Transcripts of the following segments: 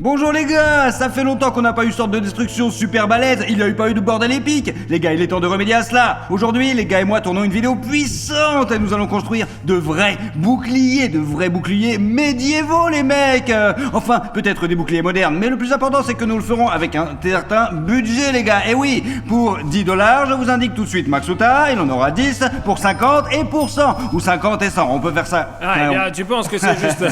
Bonjour les gars, ça fait longtemps qu'on n'a pas eu sorte de destruction super balèze, il n'y a eu pas eu de bordel épique. Les gars, il est temps de remédier à cela. Aujourd'hui, les gars et moi tournons une vidéo puissante et nous allons construire de vrais boucliers médiévaux les mecs. Enfin, peut-être des boucliers modernes, mais le plus important c'est que nous le ferons avec un certain budget les gars. Et oui, pour 10 $, je vous indique tout de suite Maxouta, il en aura 10 pour 50 et pour 100, ou 50 et 100, on peut faire ça. Ah, eh bien, tu penses que c'est juste...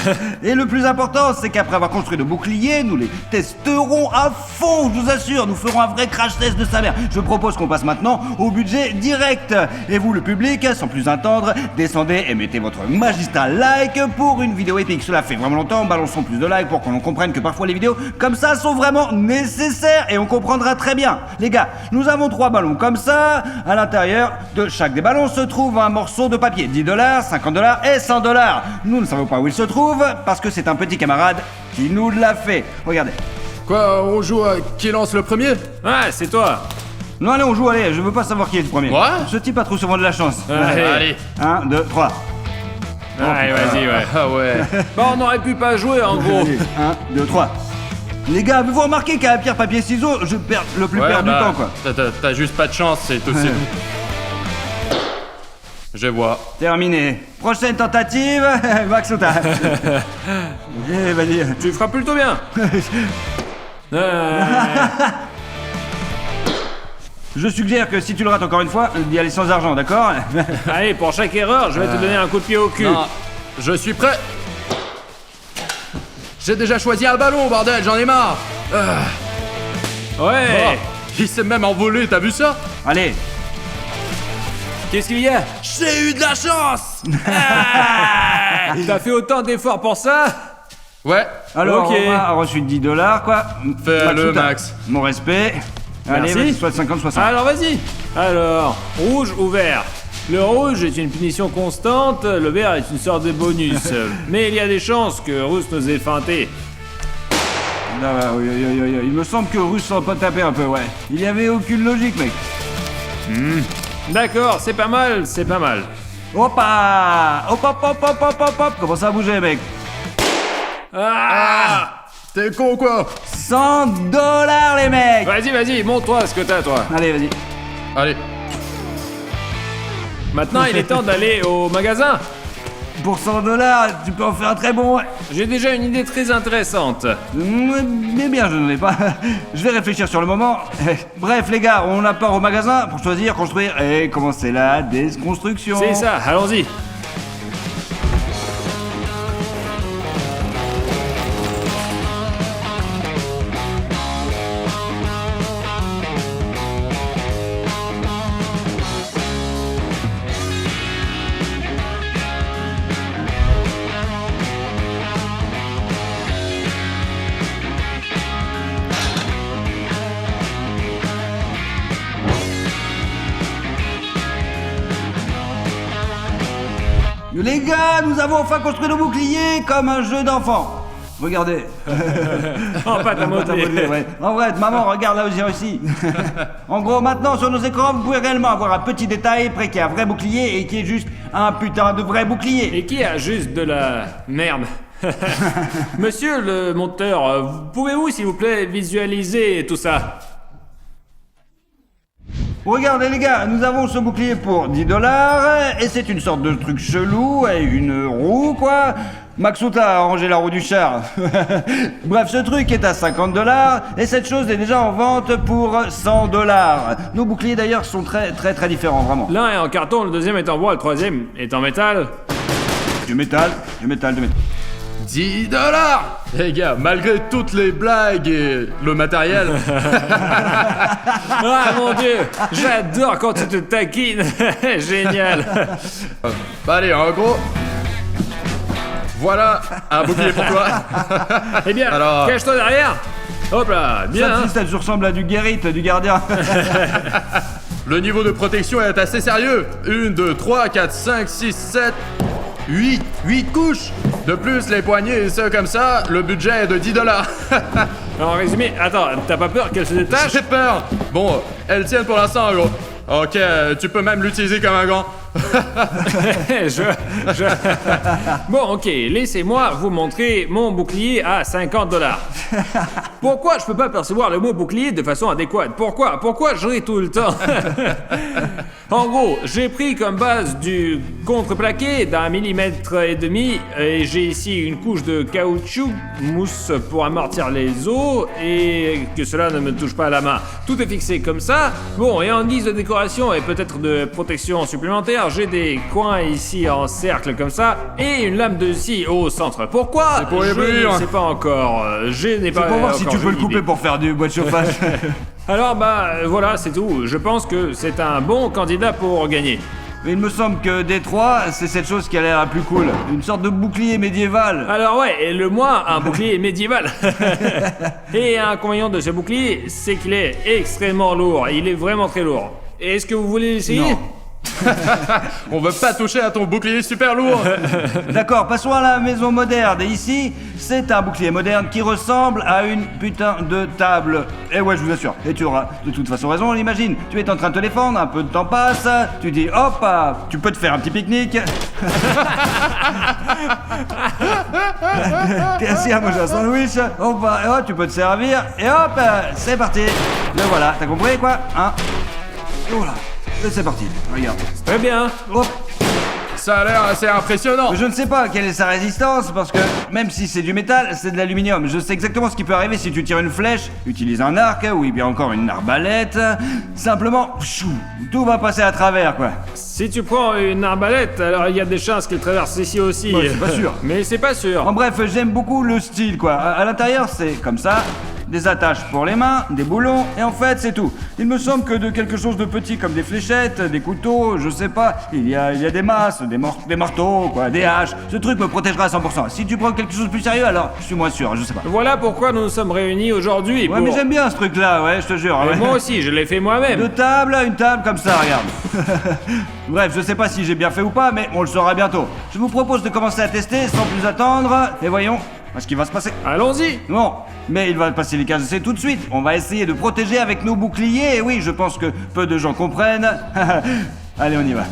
Et le plus important, c'est qu'après avoir construit de boucliers, nous les testerons à fond, je vous assure, nous ferons un vrai crash test de sa mère. Je propose qu'on passe maintenant au budget direct. Et vous, le public, sans plus attendre, descendez et mettez votre magistral like pour une vidéo épique. Cela fait vraiment longtemps, balançons plus de likes pour qu'on comprenne que parfois les vidéos comme ça sont vraiment nécessaires et on comprendra très bien. Les gars, nous avons 3 ballons comme ça. À l'intérieur de chaque des ballons se trouve un morceau de papier. 10 $, 50 $ et 100 $. Nous ne savons pas où il se trouve parce que c'est un petit camarade qui nous l'a fait. Regardez. Quoi, on joue à qui lance le premier? Ouais, c'est toi. Non, allez, on joue, allez, je veux pas savoir qui est le premier. Ouais. Ce type a trop souvent de la chance. Allez. 1, 2, 3. Allez, vas-y, ouais. Ah ouais. Bon, on aurait pu pas jouer, en gros. 1, 2, 3. Les gars, avez-vous remarqué qu'à pierre, papier, ciseaux, je perds le plus perdu du temps, quoi. T'as juste pas de chance, c'est tout. Je vois. Terminé. Prochaine tentative, Maxouta. Ok, vas-y. Tu feras plutôt bien. Je suggère que si tu le rates encore une fois, d'y aller sans argent, d'accord? Allez, pour chaque erreur, je vais te donner un coup de pied au cul. Non, je suis prêt. J'ai déjà choisi un ballon, bordel, j'en ai marre. Ouais. Oh, il s'est même envolé, t'as vu ça? Allez. Qu'est-ce qu'il y a? J'ai eu de la chance. T'as fait autant d'efforts pour ça? Ouais, Alors, Ok. Romain a reçu 10 $, quoi. fais-le, Maxouta, Max. Mon respect. Allez, Merci. vas-y, soit 50, 60. Alors, vas-y. Alors, rouge ou vert? Le rouge est une punition constante, le vert est une sorte de bonus. Mais il y a des chances que Russe nous ait feinté. Oui. Il me semble que Russe s'en pas taper un peu, ouais. Il y avait aucune logique, mec. D'accord, c'est pas mal, c'est pas mal. Hoppa! Hop! Comment ça a bougé, mec? Ah, T'es con ou quoi? 100 $, les mecs! Vas-y, montre-toi ce que t'as, toi. Allez, vas-y. Allez. Maintenant, il est temps d'aller au magasin. Pour 100 $, tu peux en faire un très bon, ouais. J'ai déjà une idée très intéressante. Mais bien, je n'en ai pas. Je vais réfléchir sur le moment. Bref, les gars, on a part au magasin pour choisir, construire et commencer la déconstruction. C'est ça, allons-y. Les gars, nous avons enfin construit nos boucliers comme un jeu d'enfant. Regardez. Oh, pas ta montée. Ouais. En vrai, maman, regarde là où j'ai réussi. En gros, maintenant, sur nos écrans, vous pouvez réellement avoir un petit détail près qu'il y a un vrai bouclier et qui est juste un putain de vrai bouclier. Et qui a juste de la merde? Monsieur le monteur, pouvez-vous s'il vous plaît visualiser tout ça? Regardez les gars, nous avons ce bouclier pour 10 $ et c'est une sorte de truc chelou et une roue quoi. Maxouta a rangé la roue du char. Bref, ce truc est à 50 $ et cette chose est déjà en vente pour 100 $. Nos boucliers d'ailleurs sont très différents vraiment. L'un est en carton, le deuxième est en bois, le troisième est en métal. Du métal. 10 $. Les gars, malgré toutes les blagues et le matériel, Ah mon dieu, j'adore quand tu te taquines. Génial. bah allez, en gros, voilà un bouclier pour toi. Eh bien, Alors- cache-toi derrière. Hop là, bien. Ça, ça te ressemble à du Guérit, du gardien. Le niveau de protection est assez sérieux. 1, 2, 3, 4, 5, 6, 7, 8 couches. De plus, les poignées et ça comme ça, le budget est de 10 $. En résumé, attends, t'as pas peur qu'elle se détache? J'ai peur. Bon, elles tiennent pour l'instant, gros. Ok, tu peux même l'utiliser comme un gant. je... Bon, ok, laissez-moi vous montrer mon bouclier à 50 $. Pourquoi je peux pas percevoir le mot bouclier de façon adéquate? Pourquoi je ris tout le temps? En gros, j'ai pris comme base du contreplaqué d'1,5 mm et j'ai ici une couche de caoutchouc mousse pour amortir les os et que cela ne me touche pas à la main. Tout est fixé comme ça. Bon, et en guise de décoration et peut-être de protection supplémentaire, j'ai des coins ici en cercle comme ça et une lame de scie au centre. Pourquoi? C'est pour Je éblouir. ne sais pas encore. Je n'ai pas C'est pour voir si encore tu peux le eu couper l'idée. pour faire du bois de chauffage. Alors voilà, c'est tout. Je pense que c'est un bon candidat pour gagner. Mais il me semble que des trois, c'est cette chose qui a l'air la plus cool. Une sorte de bouclier médiéval. Alors ouais, et le moi, un bouclier médiéval. Et inconvénient de ce bouclier, c'est qu'il est extrêmement lourd. Il est vraiment très lourd. Est-ce que vous voulez l'essayer? Non. On veut pas toucher à ton bouclier super lourd. D'accord, passons à la maison moderne. Et ici, c'est un bouclier moderne qui ressemble à une putain de table. Et ouais, je vous assure. Et tu auras de toute façon raison, on l'imagine. Tu es en train de te défendre, un peu de temps passe. Tu dis, hop, tu peux te faire un petit pique-nique. T'es assis à manger un sandwich. Hop, tu peux te servir. Et hop, c'est parti. Le voilà, t'as compris quoi? Hein? Et voilà. Et c'est parti. Regarde. Très bien. Hop. Ça a l'air assez impressionnant. Je ne sais pas quelle est sa résistance, parce que même si c'est du métal, c'est de l'aluminium. Je sais exactement ce qui peut arriver si tu tires une flèche, utilise un arc, ou bien encore une arbalète. Simplement, pfiou, tout va passer à travers, quoi. Si tu prends une arbalète, alors il y a des chances qu'il traverse ici aussi. Ouais, c'est pas sûr. Mais c'est pas sûr. En bref, j'aime beaucoup le style, quoi. À l'intérieur, c'est comme ça. Des attaches pour les mains, des boulons, et en fait c'est tout. Il me semble que de quelque chose de petit comme des fléchettes, des couteaux, je sais pas, il y a des masses, des marteaux, quoi, des haches. Ce truc me protégera à 100%. Si tu prends quelque chose de plus sérieux, alors je suis moins sûr, je sais pas. Voilà pourquoi nous nous sommes réunis aujourd'hui. Ouais, mais j'aime bien ce truc-là, ouais, je te jure. Et Ouais. moi aussi, je l'ai fait moi-même. Une table comme ça, regarde. Bref, je sais pas si j'ai bien fait ou pas, mais on le saura bientôt. Je vous propose de commencer à tester sans plus attendre, et voyons ce qui va se passer. Allons-y. Bon, mais il va passer les 15 essais tout de suite. On va essayer de protéger avec nos boucliers, et oui, je pense que peu de gens comprennent. Allez, on y va.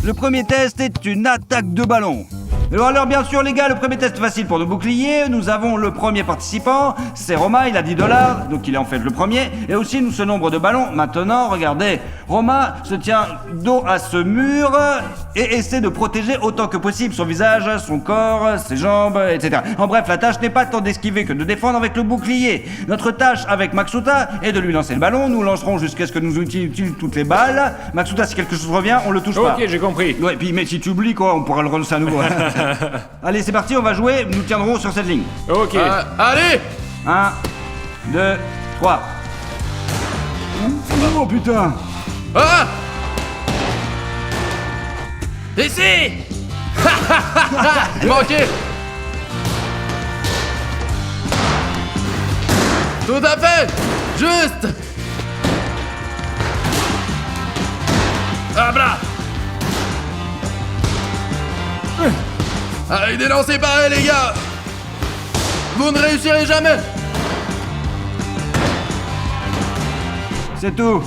Le premier test est une attaque de ballon. Alors bien sûr les gars, le premier test facile pour nos boucliers, nous avons le premier participant, c'est Romain, il a 10 $, donc il est en fait le premier, et aussi nous ce nombre de ballons. Maintenant, regardez, Romain se tient dos à ce mur et essaie de protéger autant que possible son visage, son corps, ses jambes, etc. En bref, la tâche n'est pas tant d'esquiver que de défendre avec le bouclier. Notre tâche avec Maxuta est de lui lancer le ballon, nous lancerons jusqu'à ce que nous utilisions toutes les balles. Maxuta, si quelque chose revient, on le touche pas. Ok, j'ai compris. Ouais, puis mais si tu oublies quoi, on pourra le relancer à nouveau. Allez, c'est parti, on va jouer, nous tiendrons sur cette ligne. Ok. Allez. 1, 2, 3. Oh putain! Ah. Ici. Manqué. Tout à fait. Juste. Ah blah. Avec des lancers pareils, les gars, vous ne réussirez jamais. C'est tout.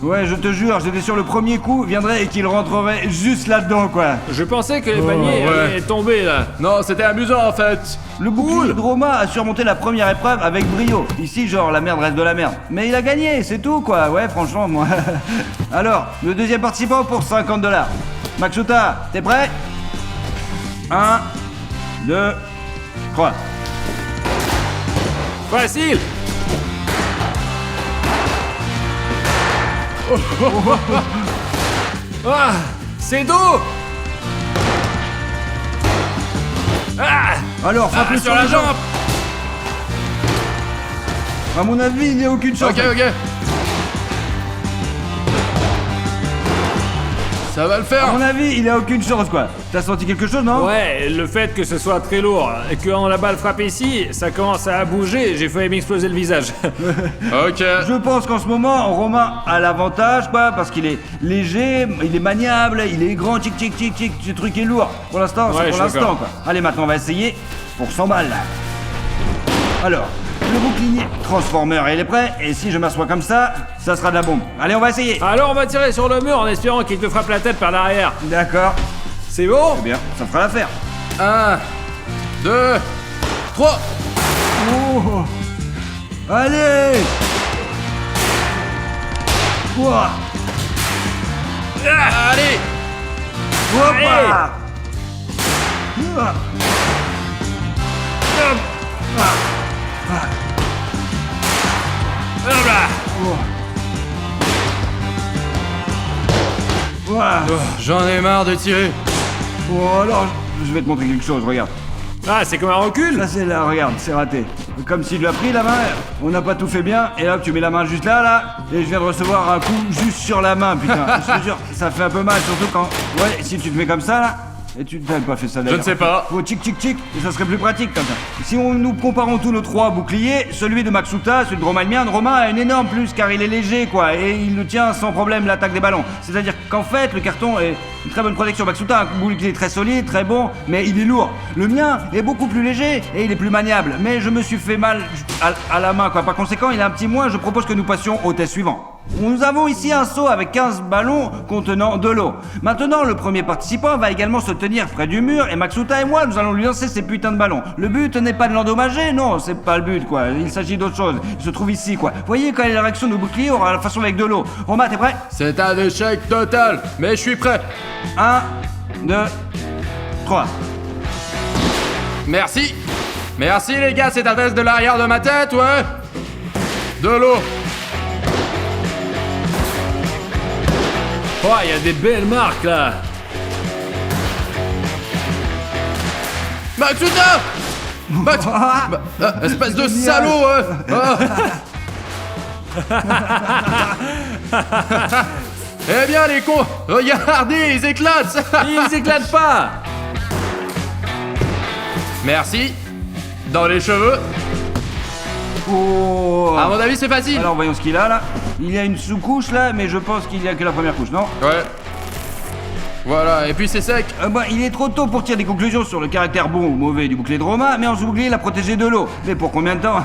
Ouais, je te jure, j'étais sur le premier coup, viendrait et qu'il rentrerait juste là-dedans, quoi. Je pensais que les paniers ouais. allaient tomber là. Non, c'était amusant en fait. Le bouclier de Romain a surmonté la première épreuve avec brio. Ici, genre, la merde reste de la merde. Mais il a gagné, c'est tout, quoi. Ouais, franchement, moi. Alors, le deuxième participant pour 50 $. Maxuta, t'es prêt? 1, 2, 3. Facile. Ah, c'est doux. Ah, Alors, frappe-le Sur la jambe. À mon avis, il n'y a aucune chance. Ok, ok. Ça va le À faire. mon avis, il a aucune chance, quoi. T'as senti quelque chose, non? ouais, le fait que ce soit très lourd et que quand la balle frappe ici, ça commence à bouger, j'ai failli m'exploser le visage. Ok. Je pense qu'en ce moment, Romain a l'avantage, quoi, parce qu'il est léger, il est maniable, il est grand, tic tic tic tic, ce truc est lourd. Pour l'instant, Ouais, c'est je pour suis l'instant, d'accord. quoi. Allez, maintenant, on va essayer pour 100 balles. Alors, le bouclier transformeur, il est prêt, et si je m'assois comme ça sera de la bombe. Allez, on va essayer. Alors on va tirer sur le mur en espérant qu'il te frappe la tête par l'arrière. D'accord. C'est bon? Eh bien, ça fera l'affaire. 1, 2, 3. Oh. Allez. Ouah. Allez. Hoppa. Ah. Hop là. Ouah. J'en ai marre de tirer. Oh, alors, je vais te montrer quelque chose, regarde. Ah, c'est comme un recul? Là, c'est là, regarde, c'est raté. Comme si tu as pris la main, on n'a pas tout fait bien, et hop, tu mets la main juste là, et je viens de recevoir un coup juste sur la main, putain. Je te jure, ça fait un peu mal, surtout quand... Ouais, si tu te mets comme ça, là, et tu n'as pas fait ça d'ailleurs. Je ne sais pas. Faut tchic tchic tchic, et ça serait plus pratique comme ça. Si nous comparons tous nos trois boucliers, celui de Maxuta, celui de Romain et le mien, de Romain a une énorme plus, car il est léger, quoi, et il nous tient sans problème l'attaque des ballons. C'est-à-dire qu'en fait, le carton est une très bonne protection. Maxuta a un bouclier très solide, très bon, mais il est lourd. Le mien est beaucoup plus léger, et il est plus maniable, mais je me suis fait mal à la main, quoi. Par conséquent, il est un petit moins, je propose que nous passions au test suivant. Nous avons ici un seau avec 15 ballons contenant de l'eau. Maintenant, le premier participant va également se tenir près du mur et Maxuta et moi, nous allons lui lancer ces putains de ballons. Le but n'est pas de l'endommager, non, c'est pas le but, quoi. Il s'agit d'autre chose. Il se trouve ici, quoi. Voyez quelle est la réaction de nos boucliers aura la façon avec de l'eau. Romain, t'es prêt? C'est un échec total, mais je suis prêt. 1, 2, 3. Merci. Merci les gars, c'est à test de l'arrière de ma tête, ouais. De l'eau. Oh, il y a des belles marques là. Maxuta. Espèce de salaud, Eh bien les cons, regardez, ils éclatent. Ils éclatent pas. Merci. Dans les cheveux. Oh. À mon avis, c'est facile. Alors, voyons ce qu'il a, là. Il y a une sous-couche, là, mais je pense qu'il y a que la première couche, non? Ouais. Voilà, et puis c'est sec. Il est trop tôt pour tirer des conclusions sur le caractère bon ou mauvais du bouclier de Romain, mais ce bouclier l'a protégé de l'eau. Mais pour combien de temps?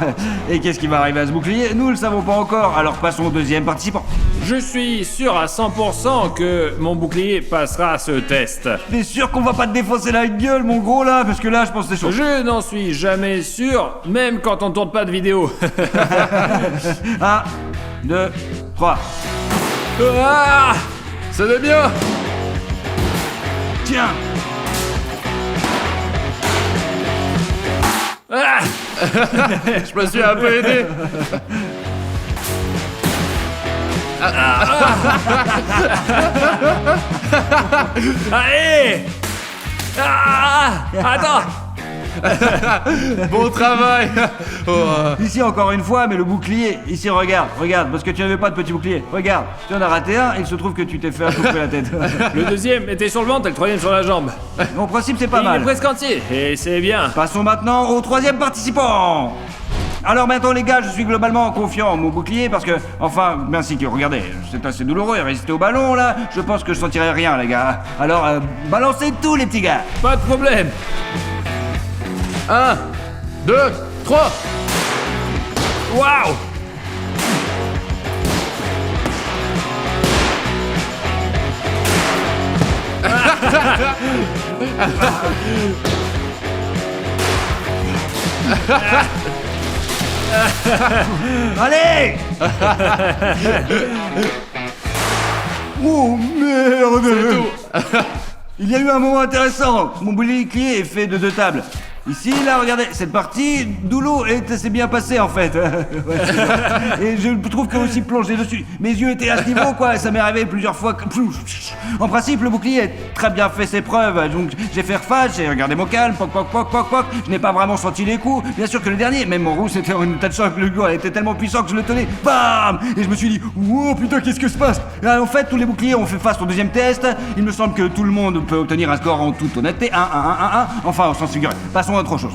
Et qu'est-ce qui va arriver à ce bouclier? Nous le savons pas encore, alors passons au deuxième participant. Je suis sûr à 100% que mon bouclier passera ce test. T'es sûr qu'on va pas te défoncer la gueule, mon gros, là? Parce que là, je pense que c'est chaud. Je n'en suis jamais sûr, même quand on tourne pas de vidéo. 1, 2, 3. Ah! C'est bien. Tiens! Ah! Je me suis un peu aidé. Allez! Ah! Attends! Bon travail. Ici, encore une fois, mais le bouclier, ici, regarde, parce que tu n'avais pas de petit bouclier. Regarde, tu en as raté un, et il se trouve que tu t'es fait couper la tête. Le deuxième était sur le ventre et le troisième sur la jambe. En principe, c'est pas Il est mal. presque entier, et c'est bien. Passons maintenant au troisième participant. Alors maintenant les gars, je suis globalement confiant en mon bouclier parce que, enfin, merci que regardez, c'est assez douloureux, résister au ballon là, je pense que je sentirai rien les gars. Alors, balancez tout les petits gars. Pas de problème. 1, 2, 3. Waouh! Allez. Oh merde. C'est tout. Il y a eu un moment intéressant. Mon bouclier est fait de 2 tables. Ici, là, regardez, cette partie d'où l'eau s'est bien passée en fait. Ouais, c'est ça. Et je trouve que aussi plongé dessus. Mes yeux étaient à ce niveau, quoi. Ça m'est arrivé plusieurs fois. En principe, le bouclier a très bien fait ses preuves. Donc, j'ai fait reface, j'ai regardé mon calme, poc, poc, poc, poc, poc. Je n'ai pas vraiment senti les coups. Bien sûr que le dernier, même mon roux, c'était en état de choc. Le gars était tellement puissant que je le tenais. Bam! Et je me suis dit, wow, putain, qu'est-ce que se passe? Et en fait, tous les boucliers ont fait face au deuxième test. Il me semble que tout le monde peut obtenir un score en toute honnêteté. 1, 1, 1, 1, 1. Enfin, au sens figuré. Passons à autre chose.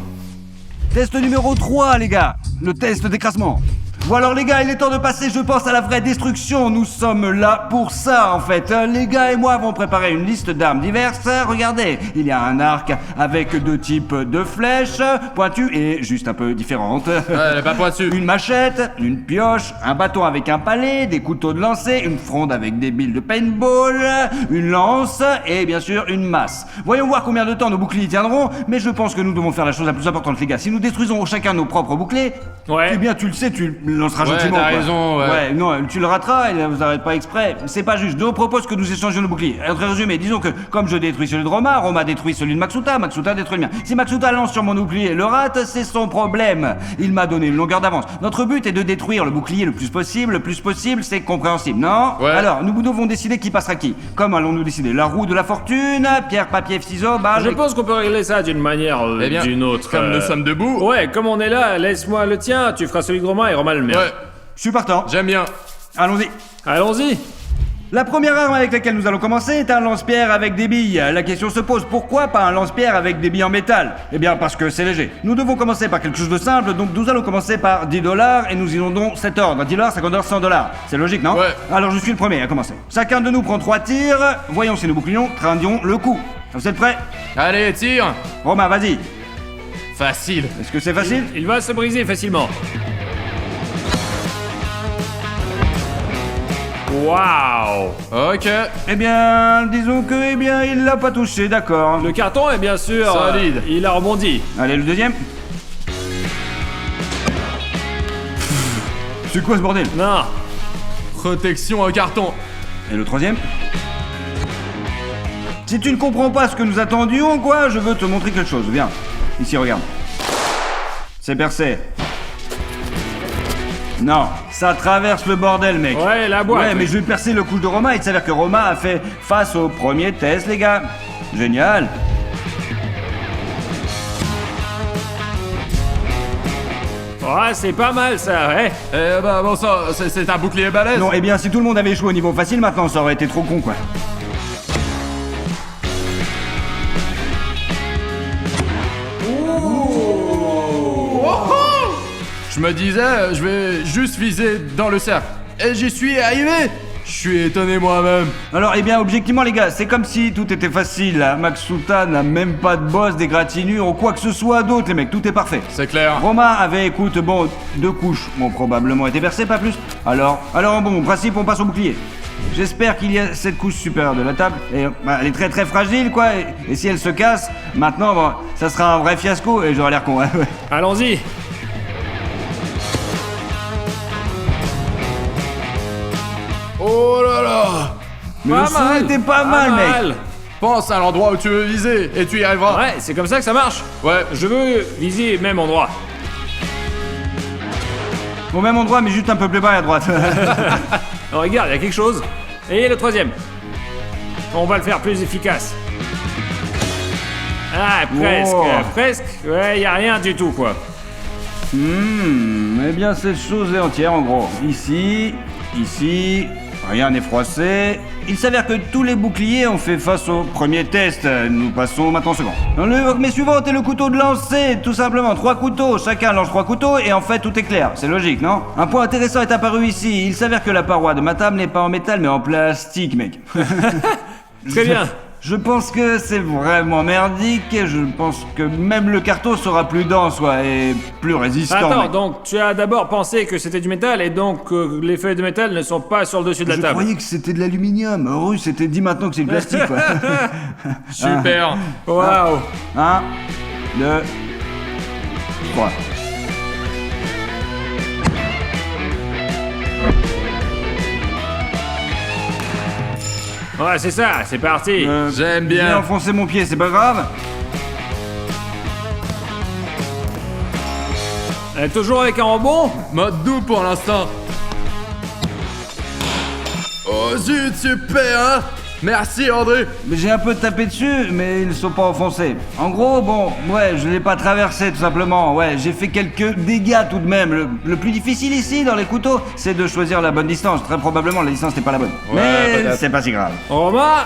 Test numéro 3, les gars. Le test d'écrasement. Bon alors les gars, il est temps de passer, je pense, à la vraie destruction. Nous sommes là pour ça en fait. Les gars et moi avons préparé une liste d'armes diverses. Regardez, il y a un arc avec 2 types de flèches, pointues et juste un peu différentes. Ouais, elle est pas pointue. Une machette, une pioche, un bâton avec un palais, des couteaux de lancer, une fronde avec des billes de paintball, une lance et bien sûr une masse. Voyons voir combien de temps nos boucliers tiendront, mais je pense que nous devons faire la chose la plus importante les gars. Si nous détruisons chacun nos propres boucliers, Ouais. eh bien tu le sais, tu le lanceras gentiment. t'as quoi. raison, ouais. Non, tu le rateras et vous arrêtez pas exprès. C'est pas juste. Je vous propose que nous échangions nos boucliers. En très résumé, disons que comme je détruis celui de Roma détruit celui de Maxuta détruit le mien. Si Maxuta lance sur mon bouclier et le rate, c'est son problème. Il m'a donné une longueur d'avance. Notre but est de détruire le bouclier le plus possible. Le plus possible, c'est compréhensible, non? Ouais. Alors, nous devons décider qui passera qui. Comme allons-nous décider? La roue de la fortune, pierre, papier, ciseaux, balle. Je pense qu'on peut régler ça d'une manière ou Eh bien, d'une autre. comme nous sommes debout. Ouais, comme on est là, laisse-moi le tien, tu feras celui de Romain et Romain le mien. Ouais, Je suis partant. j'aime bien. Allons-y. Allons-y. La première arme avec laquelle nous allons commencer est un lance-pierre avec des billes. La question se pose, pourquoi pas un lance-pierre avec des billes en métal? Eh bien parce que c'est léger. Nous devons commencer par quelque chose de simple, donc nous allons commencer par $10 et nous inondons cet ordre. $10, $50, $100. C'est logique, non? Ouais. Alors je suis le premier à commencer. Chacun de nous prend 3 tirs. Voyons si nous bouclions, craignions le coup. Vous êtes prêts? Allez, tire. Romain, vas-y. Facile. Est-ce que c'est facile? Il va se briser facilement. Waouh. Ok. Eh bien, disons que, il l'a pas touché, d'accord. Le carton est bien sûr... Solide. il a rebondi. Allez, le deuxième. C'est quoi ce bordel? Non. Protection en carton. Et le troisième? Si tu ne comprends pas ce que nous attendions, quoi, je veux te montrer quelque chose. Viens. Ici, regarde. C'est percé. Non, ça traverse le bordel, mec. Ouais, la boîte. Ouais, mais je vais percer le couche de Romain. Il s'avère que Romain a fait face au premier test, les gars. Génial. Ouais, c'est pas mal ça, ouais. Eh bah bon ça, c'est un bouclier balèze. Non, eh bien, si tout le monde avait échoué au niveau facile, maintenant, ça aurait été trop con, quoi. Je me disais, je vais juste viser dans le cercle. Et j'y suis arrivé. Je suis étonné moi-même. Alors, eh bien, objectivement, les gars, c'est comme si tout était facile. Maxuta n'a même pas de boss, d'égratignure ou quoi que ce soit d'autre, les mecs. Tout est parfait. C'est clair. Romain avait, écoute, bon, 2 couches, bon, probablement été versées, pas plus. Alors, bon, en principe, on passe au bouclier. J'espère qu'il y a cette couche supérieure de la table. Et elle est très très fragile, quoi. Et si elle se casse, maintenant, bon, ça sera un vrai fiasco et j'aurai l'air con. Ouais. Allons-y. Oh là là. Mais le son était pas mal, mec. Pense à l'endroit où tu veux viser et tu y arriveras. Ouais, c'est comme ça que ça marche. Ouais. Je veux viser même endroit. Au même endroit, mais juste un peu plus bas à droite. Oh, regarde, il y a quelque chose. Et le troisième. On va le faire plus efficace. Ah, presque, Wow. presque. Ouais, il y a rien du tout, quoi. Eh bien, cette chose est entière, en gros. Ici, rien n'est froissé. Il s'avère que tous les boucliers ont fait face au premier test. Nous passons maintenant au second. Le mais suivante est le couteau de lancer, tout simplement. 3 couteaux, chacun lance 3 couteaux et en fait tout est clair. C'est logique, non? Un point intéressant est apparu ici. Il s'avère que la paroi de ma table n'est pas en métal mais en plastique, mec. Très bien. Je pense que c'est vraiment merdique et je pense que même le carton sera plus dense, ouais, et plus résistant. Attends, mec. donc tu as d'abord pensé que c'était du métal et donc les feuilles de métal ne sont pas sur le dessus de la Je table. croyais que c'était de l'aluminium. Heureux, c'était dit maintenant que c'est du plastique, quoi. Super. Waouh. 1, 2, 3. Ouais, c'est ça, c'est parti. J'aime J'ai bien. enfoncé mon pied, c'est pas grave. Toujours avec un rebond. Mode doux pour l'instant. Oh zut, super, hein. Merci André. Mais j'ai un peu tapé dessus, mais ils ne sont pas enfoncés. En gros, bon, ouais, je l'ai pas traversé tout simplement. Ouais, j'ai fait quelques dégâts tout de même. Le plus difficile ici, dans les couteaux, c'est de choisir la bonne distance. Très probablement, la distance n'est pas la bonne. Ouais, mais peut-être. c'est pas si grave. Romain.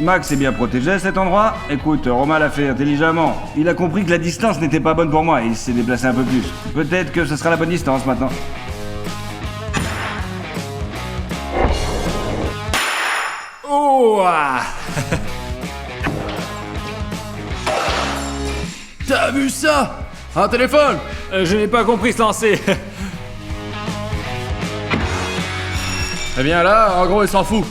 Max est bien protégé à cet endroit. Écoute, Romain l'a fait intelligemment. Il a compris que la distance n'était pas bonne pour moi et il s'est déplacé un peu plus. Peut-être que ce sera la bonne distance maintenant. Ouah. T'as vu ça? Un téléphone? Je n'ai pas compris ce lancer. Eh bien là, en gros, il s'en fout.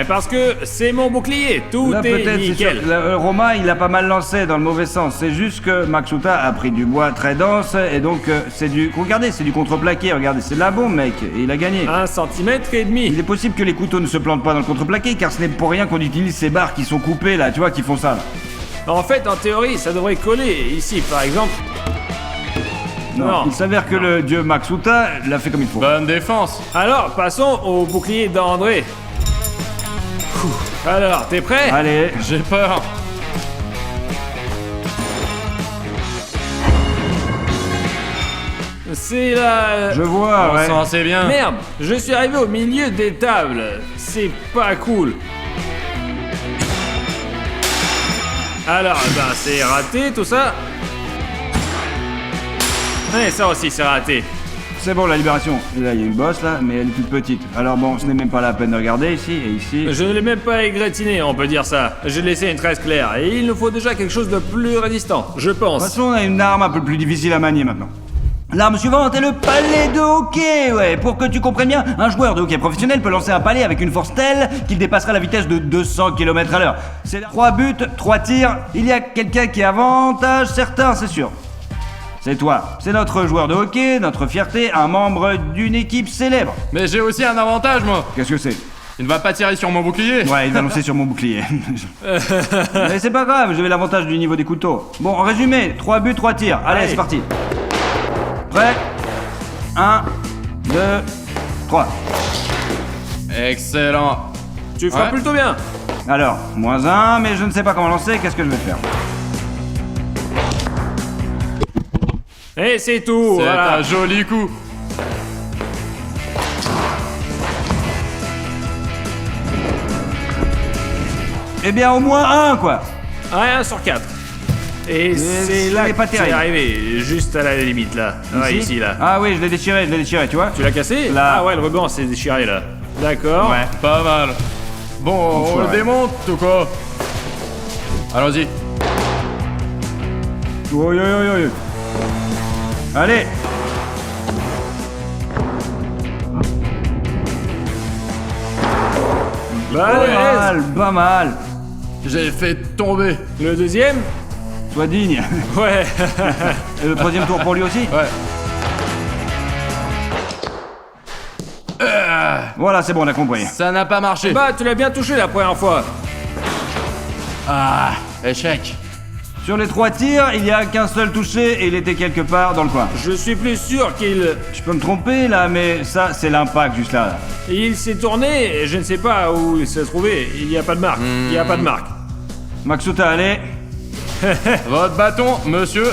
Parce que c'est mon bouclier, tout Là, est peut-être, c'est nickel. sûr. Là, Romain, il a pas mal lancé dans le mauvais sens. C'est juste que Maxuta a pris du bois très dense et donc c'est du. Regardez, c'est du contreplaqué. Regardez, c'est de la bombe, mec. Et il a gagné. 1,5 centimètre. Il est possible que les couteaux ne se plantent pas dans le contreplaqué car ce n'est pour rien qu'on utilise ces barres qui sont coupées là, tu vois, qui font ça. Là. En fait, en théorie, ça devrait coller. Ici, par exemple. Non. Il s'avère que le dieu Maxuta l'a fait comme il faut. Bonne défense. Alors, passons au bouclier d'André. Alors, t'es prêt? Allez, J'ai peur. C'est la... je vois, On ouais. sent assez bien. Merde, je suis arrivé au milieu des tables. C'est pas cool. Alors, ben, c'est raté tout ça. Et ça aussi, c'est raté. C'est bon, la libération. Et là, il y a une bosse là, mais elle est toute petite. Alors bon, ce n'est même pas la peine de regarder ici et ici. Je ne l'ai même pas égratigné, on peut dire ça. J'ai laissé une trace claire et il nous faut déjà quelque chose de plus résistant, je De toute pense. façon, on a une arme un peu plus difficile à manier maintenant. L'arme suivante est le palais de hockey, ouais. Pour que tu comprennes bien, un joueur de hockey professionnel peut lancer un palais avec une force telle qu'il dépassera la vitesse de 200 km/h. C'est 3 buts, 3 tirs. Il y a quelqu'un qui avantage certains, c'est sûr. C'est toi. C'est notre joueur de hockey, notre fierté, un membre d'une équipe célèbre. Mais j'ai aussi un avantage, moi. Qu'est-ce que c'est? Il ne va pas tirer sur mon bouclier. Ouais, il va lancer sur mon bouclier. Mais c'est pas grave, j'avais l'avantage du niveau des couteaux. Bon, en résumé, 3 buts, 3 tirs. Allez, Allez. c'est parti. Prêt? 1, 2, 3. Excellent. Tu feras Ouais. plutôt bien. Alors, -1, mais je ne sais pas comment lancer, qu'est-ce que je vais faire? Et c'est tout, C'est voilà. un joli coup. Eh bien, au moins 1, quoi. 1 sur 4. Et c'est ce là n'est pas que c'est terrible. arrivé, juste à la limite là. Ouais, ici là. Ah oui, je l'ai déchiré, tu vois? Tu l'as cassé? Là. Ah ouais, le ruban s'est déchiré là. D'accord. Ouais. Pas mal. Bon, on le Enfoiré. démonte ou quoi? Allons-y. Oui, oui, oui, oui. Allez. Bah, Pas allez, mal, pas mal. J'ai fait tomber. le deuxième? Sois digne. Ouais. Et le troisième tour pour lui aussi? Ouais. Voilà, c'est bon, on a compris. Ça n'a pas marché. Bah, tu l'as bien touché la première fois. Ah, échec. Sur les 3 tirs, il n'y a qu'un seul touché et il était quelque part dans le coin. Je suis plus sûr qu'il... Je peux me tromper là, mais ça, c'est l'impact juste là. Il s'est tourné et je ne sais pas où il s'est trouvé. Il n'y a pas de marque. Il n'y a pas de marque. Maxuta, allez. Votre bâton, monsieur.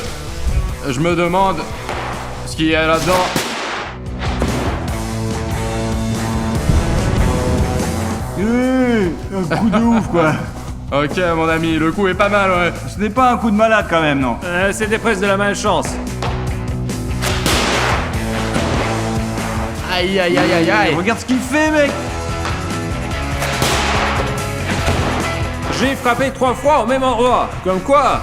Je me demande ce qu'il y a là-dedans. Un coup de ouf, quoi. Ok, mon ami, le coup est pas mal, ouais. Ce n'est pas un coup de malade quand même, non. C'était presque de la malchance. Aïe, aïe, aïe, aïe, aïe. Regarde ce qu'il fait, mec. J'ai frappé 3 fois au même endroit. Comme quoi?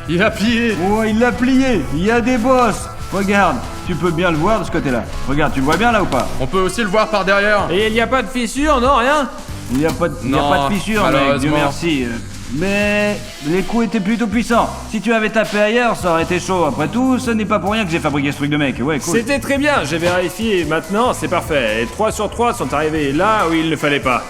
Il a plié. Oh, il l'a plié. Il y a des bosses. Regarde, tu peux bien le voir de ce côté-là. Regarde, tu le vois bien là ou pas? On peut aussi le voir par derrière. Et il n'y a pas de fissure, non, rien? Il n'y a pas de, il y a Non, pas de fissure, mec, Dieu malheureusement. merci. Mais les coups étaient plutôt puissants. Si tu avais tapé ailleurs, ça aurait été chaud. Après tout, ce n'est pas pour rien que j'ai fabriqué ce truc de mec. Ouais, cool. C'était très bien, j'ai vérifié. Maintenant, c'est parfait. Et 3 sur 3 sont arrivés là où il ne fallait pas.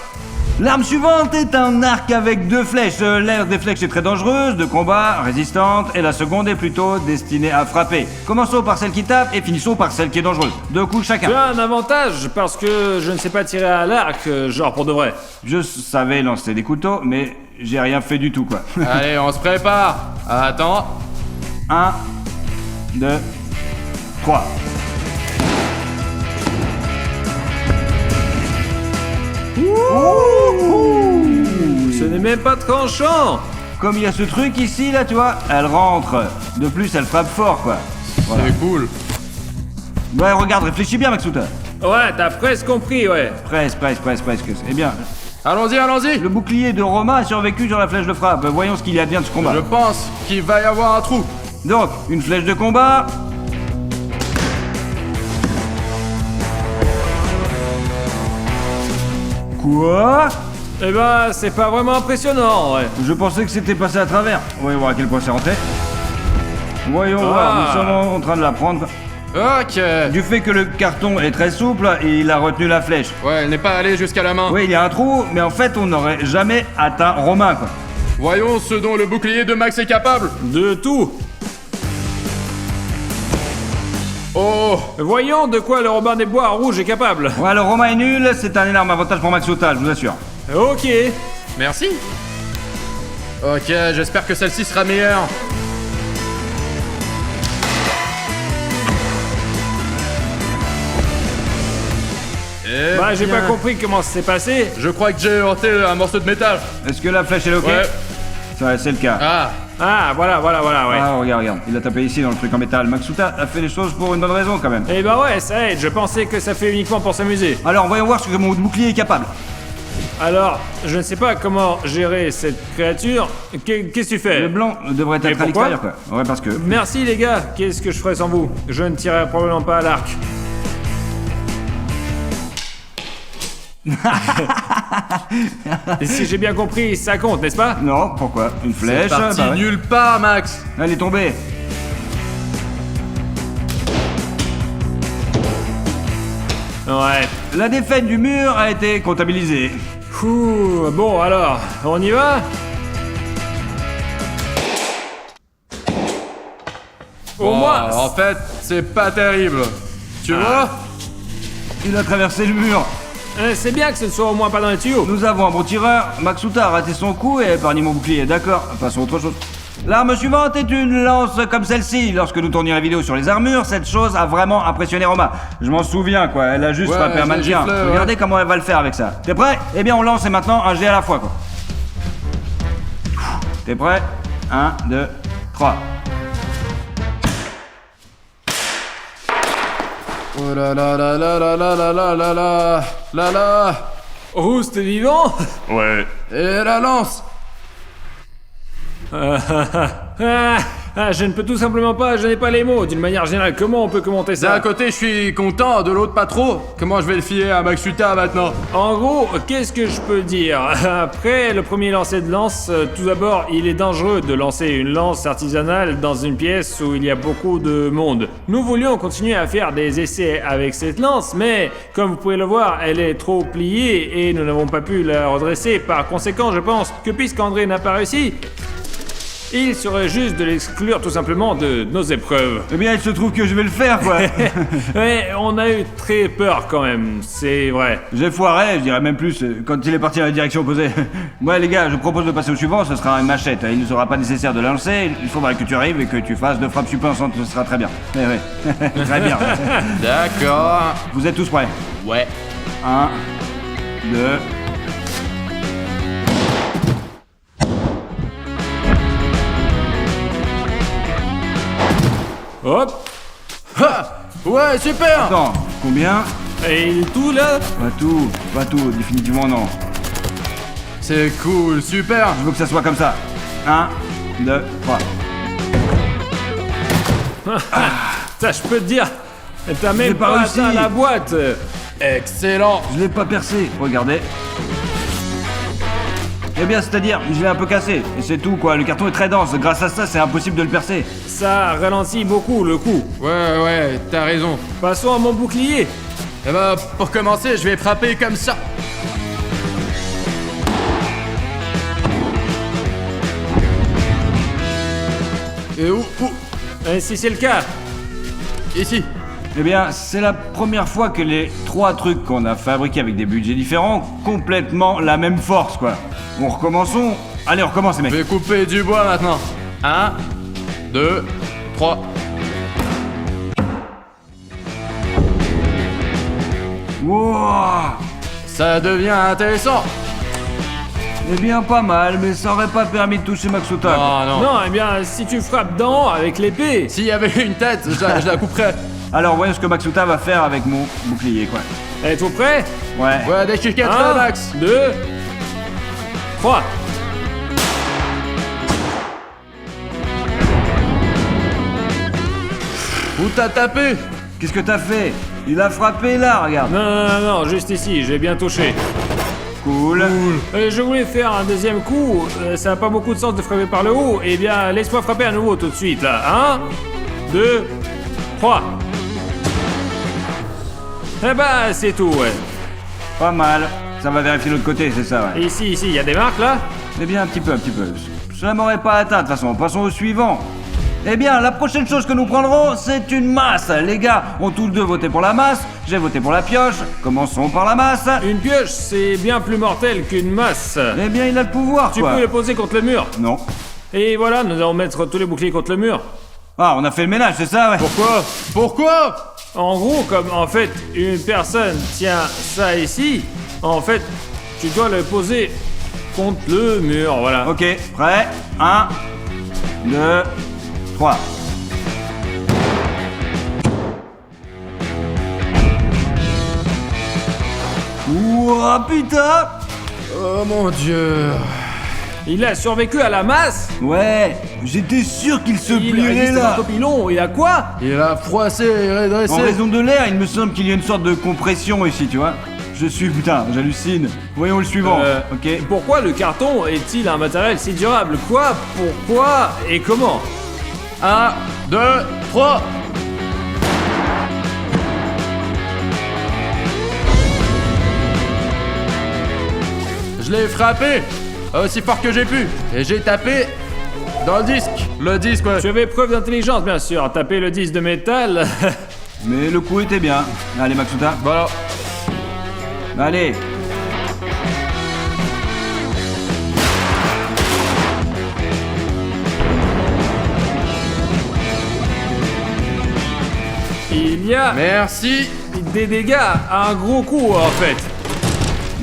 L'arme suivante est un arc avec 2 flèches. L'aire des flèches est très dangereuse, de combat, résistante, et la seconde est plutôt destinée à frapper. Commençons par celle qui tape et finissons par celle qui est dangereuse. 2 coups chacun. Tu as un avantage parce que je ne sais pas tirer à l'arc, genre pour de vrai. Je savais lancer des couteaux, mais j'ai rien fait du tout, quoi. Allez, on se prépare. Attends. 1, 2, 3. Ce n'est même pas tranchant. Comme il y a ce truc ici, là, tu vois, elle rentre. De plus, elle frappe fort, quoi. Voilà. C'est cool. Ouais, regarde, réfléchis bien, Maxuta. Ouais, t'as presque compris, ouais. Presque. Eh bien, Allons-y, allons-y. Le bouclier de Romain a survécu sur la flèche de frappe. Voyons ce qu'il y a bien de ce combat. Je pense qu'il va y avoir un trou. Donc, une flèche de combat. Quoi? Eh ben, c'est pas vraiment impressionnant, ouais. Je pensais que c'était passé à travers. Voyons voir à quel point c'est rentré. Voyons voir, nous sommes en train de la prendre. Ok. Du fait que le carton est très souple, il a retenu la flèche. Ouais, elle n'est pas allée jusqu'à la main. Oui, il y a un trou, mais en fait, on n'aurait jamais atteint Romain, quoi. Voyons ce dont le bouclier de Max est capable. De tout. Oh. Voyons de quoi le Robin des Bois rouge est capable. Ouais, le Romain est nul, c'est un énorme avantage pour Max Ota, je vous assure. Ok. Merci. Ok, j'espère que celle-ci sera meilleure. Eh Bah, j'ai bien, pas compris comment ça s'est passé. Je crois que j'ai heurté un morceau de métal. Est-ce que la flèche est ok? Ouais. Ça, c'est le cas. Ah. Ah, voilà, ouais. Ah, regarde. Il a tapé ici dans le truc en métal. Max Ota a fait les choses pour une bonne raison, quand même. Eh ben ouais, ça aide. Je pensais que ça fait uniquement pour s'amuser. Alors, voyons voir ce que mon bouclier est capable. Alors, je ne sais pas comment gérer cette créature. Qu'est-ce que tu fais? Le blanc devrait être à pourquoi l'extérieur, quoi. Ouais, parce que... Merci les gars. Qu'est-ce que je ferais sans vous? Je ne tirerais probablement pas à l'arc. Et si j'ai bien compris, ça compte, n'est-ce pas? Non, pourquoi? Une C'est flèche, parti bah ouais. nulle part, Max. Elle est tombée. Ouais. La défaite du mur a été comptabilisée. Ouh, bon alors, on y va? Au moins. En fait, c'est pas terrible. Tu vois? Il a traversé le mur. C'est bien que ce ne soit au moins pas dans les tuyaux. Nous avons un bon tireur. Max Ota a raté son coup et a épargné mon bouclier. D'accord, passons à autre chose. L'arme suivante est une lance comme celle-ci. Lorsque nous tournions la vidéo sur les armures, cette chose a vraiment impressionné Romain. Je m'en souviens, quoi. Elle a juste Ouais, frappé un je l'ai mannequin. giflé, ouais. Regardez comment elle va le faire avec ça. T'es prêt? Eh bien, on lance et maintenant un jet à la fois, quoi. T'es prêt? 1, 2, 3. Oh là là là là là là là là là là là là. Rousse, t'es vivant? Ouais. Et la lance. Je ne peux tout simplement pas, je n'ai pas les mots. D'une manière générale, comment on peut commenter D'un ça? côté, je suis content, de l'autre, pas trop. Comment je vais le filer à Max Ota maintenant? En gros, qu'est-ce que je peux dire? Après le premier lancer de lance, tout d'abord, il est dangereux de lancer une lance artisanale dans une pièce où il y a beaucoup de monde. Nous voulions continuer à faire des essais avec cette lance, mais comme vous pouvez le voir, elle est trop pliée et nous n'avons pas pu la redresser. Par conséquent, je pense que puisqu'André n'a pas réussi, il serait juste de l'exclure tout simplement de nos épreuves. Eh bien, il se trouve que je vais le faire, quoi. Mais on a eu très peur quand même, c'est vrai. J'ai foiré, je dirais même plus, quand il est parti dans la direction opposée. Ouais, les gars, je propose de passer au suivant, ce sera une machette. Il ne sera pas nécessaire de la lancer, il faudra que tu arrives et que tu fasses 2 frappes suppensantes, ce sera très bien. Ouais. Très bien. D'accord. Vous êtes tous prêts? Ouais. 1, 2... Hop. Ha. Ouais, super. Attends, combien? Et tout là? Pas tout, définitivement non. C'est cool, super. Je veux que ça soit comme ça. 1, 2, 3. Ça, je peux te dire, t'as même pas pas réussi. atteint la boîte. Excellent. Je l'ai pas percé, regardez. Eh bien, c'est-à-dire, je l'ai un peu cassé, et c'est tout quoi, le carton est très dense, grâce à ça, c'est impossible de le percer. Ça ralentit beaucoup le coup. Ouais, t'as raison. Passons à mon bouclier. Eh ben, pour commencer, je vais frapper comme ça. Et où? Et si c'est le cas, Ici. Eh bien, c'est la première fois que les 3 trucs qu'on a fabriqués avec des budgets différents ont complètement la même force, quoi. Bon, recommençons. Allez, on recommence, les mecs. Je vais couper du bois maintenant. 1, 2, 3. Wouah! Ça devient intéressant. Eh bien, pas mal, mais ça aurait pas permis de toucher Max Ota. quoi. Non. non, eh bien, si tu frappes d'en haut avec l'épée. S'il y avait une tête, je la couperais. Alors, voyons ce que Max Ota va faire avec mon bouclier, quoi. Êtes-vous prêts? Ouais. Ouais, dès qu'il 4 1, Max. 2, 3. Où t'as tapé? Qu'est-ce que t'as fait? Il a frappé là, regarde. Non, juste ici, j'ai bien touché. Cool. Je voulais faire un deuxième coup, ça n'a pas beaucoup de sens de frapper par le haut. Eh bien, laisse-moi frapper à nouveau tout de suite, là. 1, 2, 3. Eh ben, c'est tout, ouais. Pas mal. Ça va vérifier l'autre côté, c'est ça, ouais. Ici, il y a des marques, là? Eh bien, un petit peu. Cela m'aurait pas atteint, de toute façon. Passons au suivant. Eh bien, la prochaine chose que nous prendrons, c'est une masse. Les gars ont tous deux voté pour la masse. J'ai voté pour la pioche. Commençons par la masse. Une pioche, c'est bien plus mortel qu'une masse. Eh bien, il a le pouvoir, Tu quoi. peux le poser contre le mur. Non. Et voilà, nous allons mettre tous les boucliers contre le mur. Ah, on a fait le ménage, c'est ça, ouais. Pourquoi? En gros, comme en fait une personne tient ça ici, en fait, tu dois le poser contre le mur, voilà. Ok, prêt? 1, 2, 3. Ouah, putain! Oh mon dieu. Il a survécu à la masse. Ouais, j'étais sûr qu'il se Il plierait résiste là. au pilon. Il a quoi? Il a froissé et redressé. En raison de l'air, il me semble qu'il y a une sorte de compression ici, tu vois. Je suis, putain, j'hallucine. Voyons le suivant. Ok. Pourquoi le carton est-il un matériel si durable? Quoi? Pourquoi? Et comment? 1, 2, 3. Je l'ai frappé aussi fort que j'ai pu. Et j'ai tapé dans le disque. Le disque, ouais. Tu avais preuve d'intelligence, bien sûr. Taper le disque de métal. Mais le coup était bien. Allez, Maxuta. Voilà. Allez. Il y a Merci. des dégâts à un gros coup, en fait.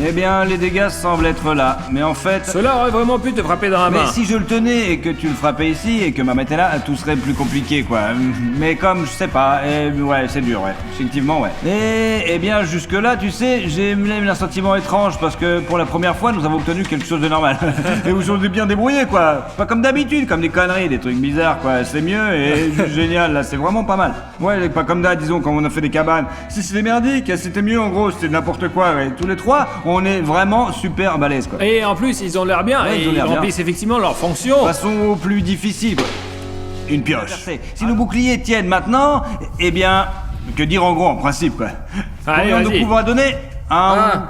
Eh bien, les dégâts semblent être là. Mais en fait... Cela aurait vraiment pu te frapper dans la main. Mais si je le tenais et que tu le frappais ici et que ma main était là, tout serait plus compliqué, quoi. Mais comme, je sais pas, ouais, c'est dur, ouais. Effectivement, ouais. Et, eh bien, jusque-là, tu sais, j'ai même un sentiment étrange parce que pour la première fois, nous avons obtenu quelque chose de normal. Et vous vous êtes bien débrouillé, quoi. Pas comme d'habitude, comme des conneries, des trucs bizarres, quoi. C'est mieux et juste génial, là, c'est vraiment pas mal. Ouais, pas comme d'hab, disons, quand on a fait des cabanes. Si c'était merdique, c'était mieux, en gros, c'était n'importe quoi, ouais. Tous les trois, on est vraiment super balèzes, quoi. Et en plus, ils ont l'air bien. Ouais, et ils ont l'air bien. remplissent effectivement leur fonction. Passons au plus difficile, quoi. Une pioche. Si nos boucliers tiennent maintenant, eh bien, que dire en gros, en principe, quoi. Allez, Combien nous vas-y. pouvons donner Un,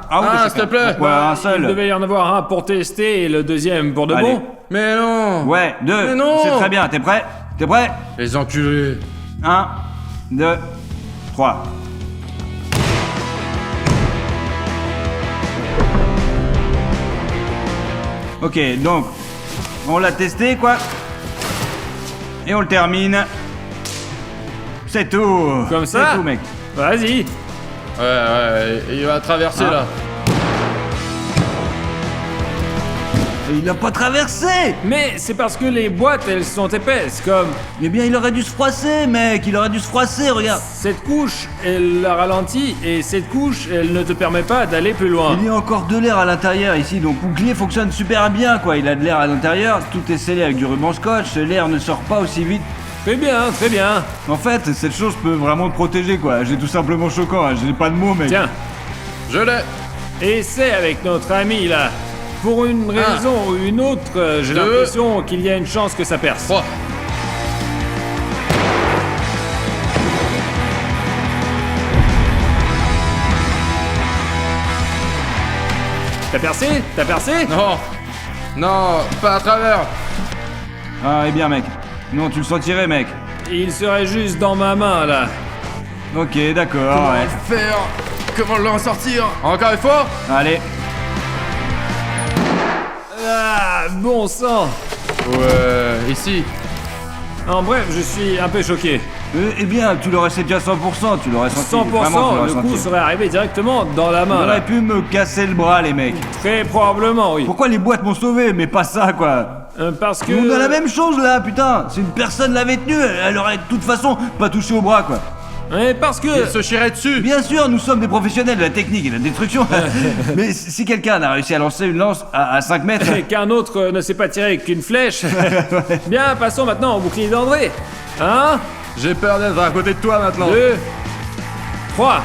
s'il te plaît. Ouais, un Il seul. devait y en avoir un pour tester et le deuxième pour de Allez. bon. Mais non. Ouais, deux. Mais non. C'est très bien. T'es prêt? T'es prêt? Les enculés. 1, 2, 3. Ok, donc, on l'a testé, quoi. Et on le termine. C'est tout. Comme ça? C'est tout, mec. Vas-y. Ouais, il va traverser Ah. là. Et il a pas traversé. Mais c'est parce que les boîtes, elles sont épaisses, comme Eh bien, il aurait dû se froisser, mec. Il aurait dû se froisser, regarde. cette couche, elle la ralentit, et cette couche, elle ne te permet pas d'aller plus loin. Il y a encore de l'air à l'intérieur ici, donc le bouclier fonctionne super bien, quoi. Il a de l'air à l'intérieur, tout est scellé avec du ruban scotch, l'air ne sort pas aussi vite. Très bien, très bien. En fait, cette chose peut vraiment te protéger, quoi. J'ai tout simplement choquant, hein. J'ai pas de mots, mec. Tiens, Je l'ai. essaie avec notre ami là. Pour une raison ou une autre, j'ai Deux. l'impression qu'il y a une chance que ça perce. 3. T'as percé? T'as percé? Non. Non, pas à travers. Ah, eh bien, mec. Non, tu le sentirais, mec. Il serait juste dans ma main là. Ok, d'accord, ouais. Faire. Comment l'en sortir? Encore une fois? Allez. Ah, bon sang. Ouais, ici. En bref, je suis un peu choqué. Eh bien, tu l'aurais senti à 100%, tu l'aurais senti. 100%, Vraiment, tu l'aurais le coup senti. serait arrivé directement dans la On main là. aurait pu me casser le bras, les mecs. Très probablement, oui. Pourquoi les boîtes m'ont sauvé, mais pas ça, quoi. Parce que... On a la même chose, là, putain. Si une personne l'avait tenue, elle aurait de toute façon pas touché au bras, quoi. Ouais, parce que... Il se chierait dessus. Bien sûr, nous sommes des professionnels de la technique et de la destruction. Mais si quelqu'un a réussi à lancer une lance à 5 mètres... Et qu'un autre ne s'est pas tiré qu'une flèche. Bien, passons maintenant au bouclier d'André. 1, J'ai peur d'être à côté de toi maintenant. 2, 3.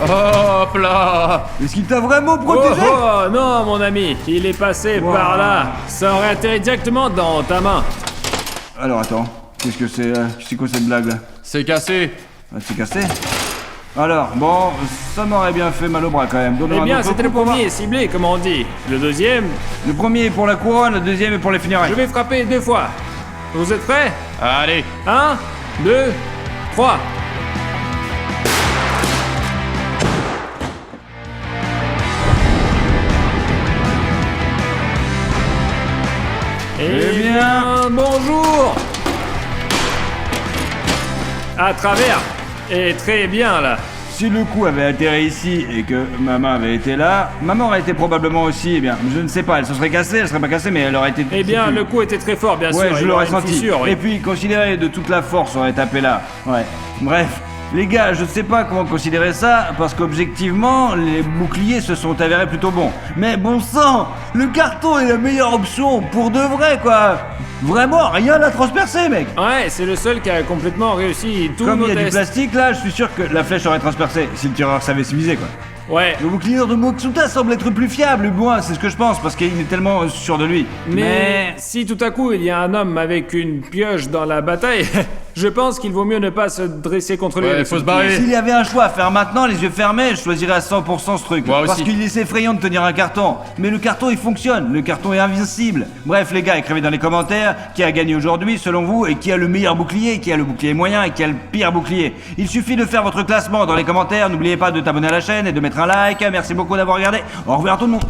Hop là. Est-ce qu'il t'a vraiment Oh, protégé? oh, non, mon ami, il est passé Wow. par là. Ça aurait atterri directement dans ta main. Alors attends, qu'est-ce que c'est quoi cette blague là? C'est cassé. Ah, c'est cassé? Alors, bon, ça m'aurait bien fait mal au bras quand même. Donne-moi Eh un bien, autre c'était le coup pour premier ciblé, comme on dit. Le deuxième, voir. Le premier est pour la couronne, le deuxième est pour les funérailles. je vais frapper 2 fois. Vous êtes prêts? Allez. 1, 2, 3. Eh bien, bonjour. À travers. Et très bien, là. Si le coup avait atterri ici et que ma main avait été là, ma main aurait été probablement aussi, eh bien, je ne sais pas, elle se serait cassée, elle serait pas cassée, mais elle aurait été... Eh bien, le coup était très fort, bien Ouais, sûr. je il l'aurais aurait une senti. fissure, oui. Et puis, considéré de toute la force aurait tapé là. Ouais. Bref. Les gars, je sais pas comment considérer ça, parce qu'objectivement, les boucliers se sont avérés plutôt bons. Mais bon sang, le carton est la meilleure option, pour de vrai, quoi. Vraiment, rien n'a transpercé, mec. Ouais, c'est le seul qui a complètement réussi tous Comme nos il y a du tests. plastique là, je suis sûr que la flèche aurait transpercé, si le tireur savait se viser, quoi. Ouais. Le bouclier de Motsuta semble être plus fiable, moi, c'est ce que je pense, parce qu'il est tellement sûr de lui. Mais si tout à coup il y a un homme avec une pioche dans la bataille, je pense qu'il vaut mieux ne pas se dresser contre lui. Ouais, avec faut ce se barrer. bouclier. S'il y avait un choix à faire maintenant, les yeux fermés, je choisirais à 100% ce truc. Moi Parce aussi. qu'il est effrayant de tenir un carton. Mais le carton, il fonctionne. Le carton est invincible. Bref, les gars, écrivez dans les commentaires qui a gagné aujourd'hui, selon vous, et qui a le meilleur bouclier, qui a le bouclier moyen et qui a le pire bouclier. Il suffit de faire votre classement dans les commentaires. N'oubliez pas de t'abonner à la chaîne et de mettre un like. Merci beaucoup d'avoir regardé. Au revoir tout le monde.